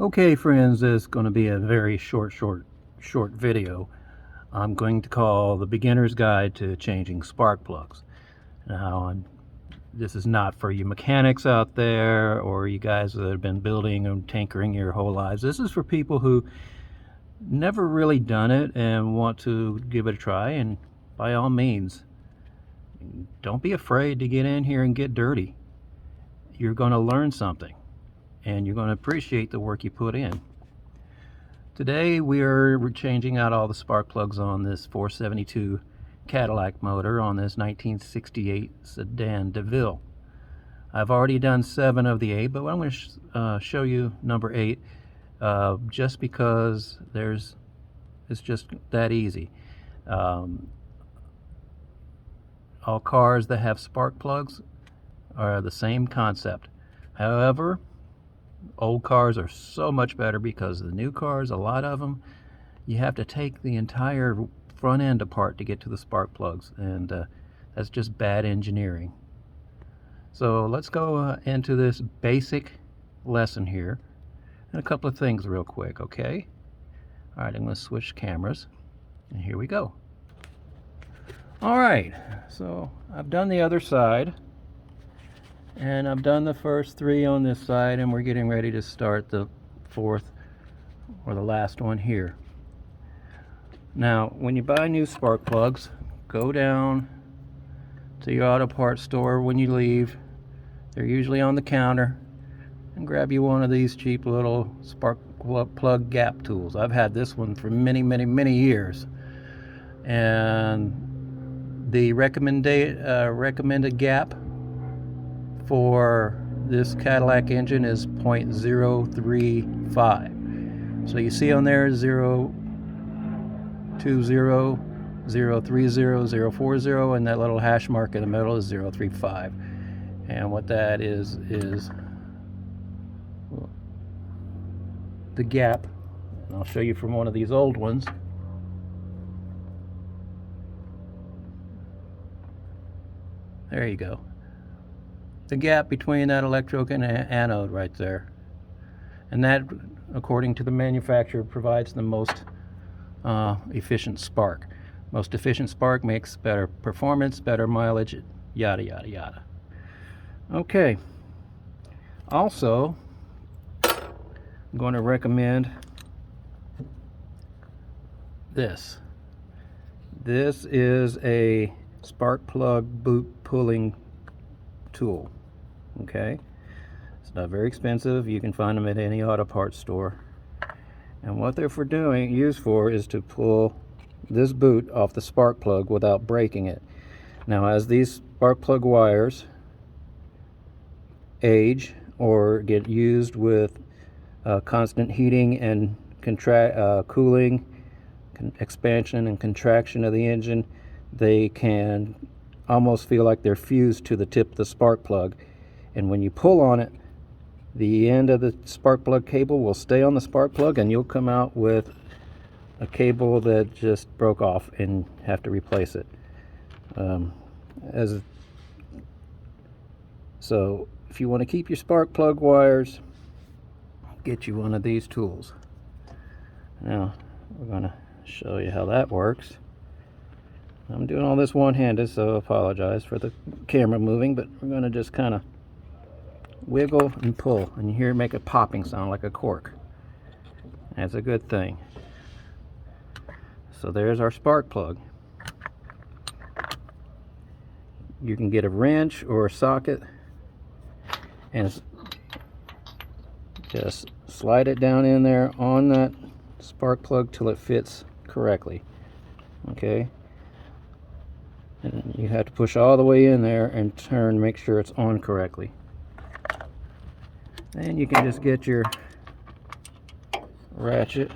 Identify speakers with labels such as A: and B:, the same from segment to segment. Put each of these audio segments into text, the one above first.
A: Okay, friends, this is going to be a very short video. I'm going to call the Beginner's Guide to Changing Spark Plugs. Now, this is not for you mechanics out there or you guys that have been building and tinkering your whole lives. This is for people who never really done it and want to give it a try, and by all means, don't be afraid to get in here and get dirty. You're going to learn something and you're going to appreciate the work you put in. Today we're changing out all the spark plugs on this 472 Cadillac motor on this 1968 sedan DeVille. I've already done 7 of the 8, but I'm going to show you number 8 just because it's just that easy. All cars that have spark plugs are the same concept. However, old cars are so much better because the new cars, a lot of them, you have to take the entire front end apart to get to the spark plugs, and that's just bad engineering. So let's go into this basic lesson here, and a couple of things real quick, okay? Alright, I'm going to switch cameras, and here we go. Alright, so I've done the other side, and I've done the first 3 on this side, and we're getting ready to start the 4th or the last one here. Now, when you buy new spark plugs, go down to your auto parts store when you leave. They're usually on the counter, and grab you one of these cheap little spark plug gap tools. I've had this one for many years, and the recommended gap for this Cadillac engine is 0.035. So you see on there 020, 030, 040, and that little hash mark in the middle is 035. And what that is the gap. And I'll show you from one of these old ones. There you go. The gap between that electrode and anode right there, and that, according to the manufacturer, provides the most efficient spark. Most efficient spark makes better performance, better mileage, yada yada yada. Okay, also I'm going to recommend this. This is a spark plug boot pulling tool. Okay, it's not very expensive. You can find them at any auto parts store, and what they're used for is to pull this boot off the spark plug without breaking it. Now, as these spark plug wires age or get used with constant heating and cooling, expansion and contraction of the engine, they can almost feel like they're fused to the tip of the spark plug. And when you pull on it, the end of the spark plug cable will stay on the spark plug, and you'll come out with a cable that just broke off and have to replace it. So if you want to keep your spark plug wires, get you one of these tools. Now we're going to show you how that works. I'm doing all this one-handed, so I apologize for the camera moving, but we're going to just kind of wiggle and pull, and you hear it make a popping sound like a cork. That's a good thing. So there's our spark plug. You can get a wrench or a socket and just slide it down in there on that spark plug till it fits correctly. Okay, and you have to push all the way in there and turn, make sure it's on correctly. And you can just get your ratchet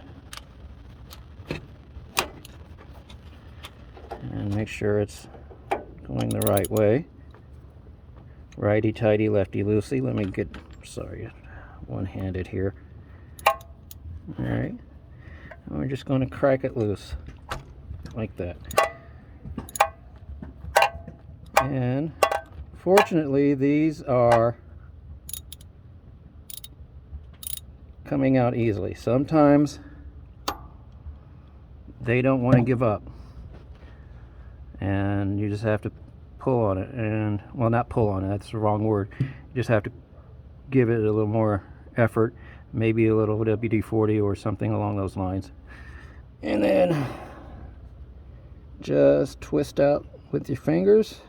A: and make sure it's going the right way. Righty tighty, lefty loosey. Let me get, sorry, one-handed here. Alright, and we're just going to crack it loose like that. And fortunately, these are coming out easily. Sometimes they don't want to give up, and you just have to pull on it. And well, not pull on it, that's the wrong word. You just have to give it a little more effort, maybe a little WD-40 or something along those lines, and then just twist out with your fingers.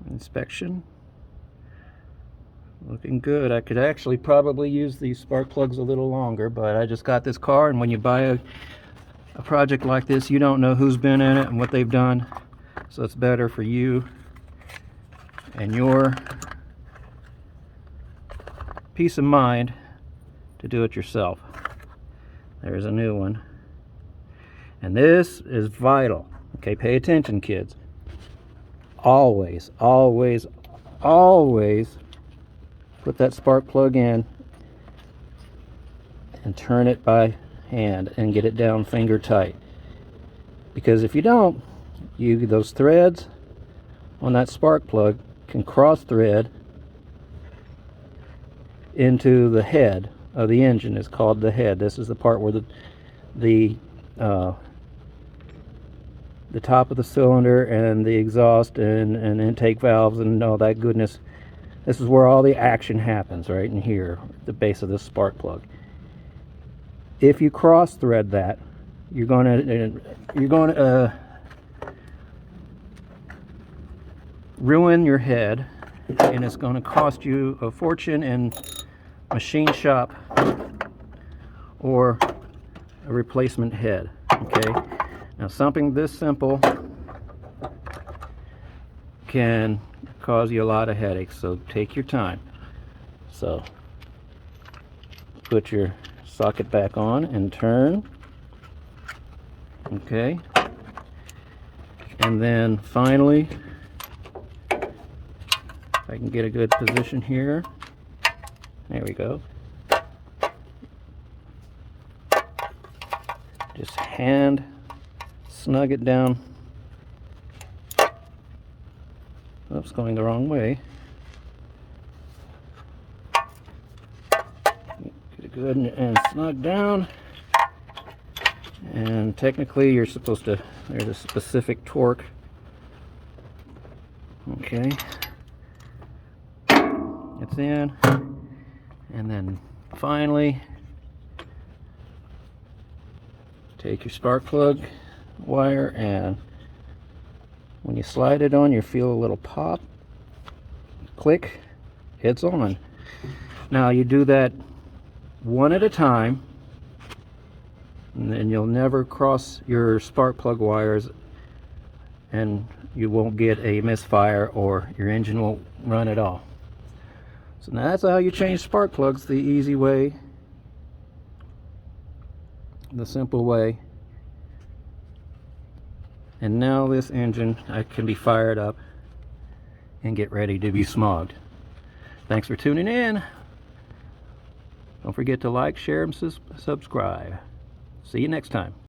A: Inspection, looking good. I could actually probably use these spark plugs a little longer, but I just got this car, and when you buy a project like this, you don't know who's been in it and what they've done, so it's better for you and your peace of mind to do it yourself. There's a new one, and this is vital. Okay, pay attention, kids. Always, always, always put that spark plug in and turn it by hand and get it down finger tight, because if you don't, those threads on that spark plug can cross thread into the head of the engine. It's called the head. This is the part where the top of the cylinder and the exhaust and intake valves and all that goodness. This is where all the action happens, right in here, the base of this spark plug. If you cross thread that, you're going to ruin your head, and it's going to cost you a fortune in machine shop or a replacement head. Okay, now something this simple can cause you a lot of headaches, so take your time. So put your socket back on and turn. Okay, and then finally, if I can get a good position here, there we go. Just hand snug it down. Oops, going the wrong way. Get it good and snug down. And technically you're supposed to, there's a specific torque. Okay. It's in. And then finally, take your spark plug wire, and when you slide it on, you feel a little pop, click, it's on. Now you do that one at a time, and then you'll never cross your spark plug wires, and you won't get a misfire, or your engine won't run at all. So now that's how you change spark plugs, the easy way, the simple way. And now this engine can be fired up and get ready to be smogged. Thanks for tuning in. Don't forget to like, share, and subscribe. See you next time.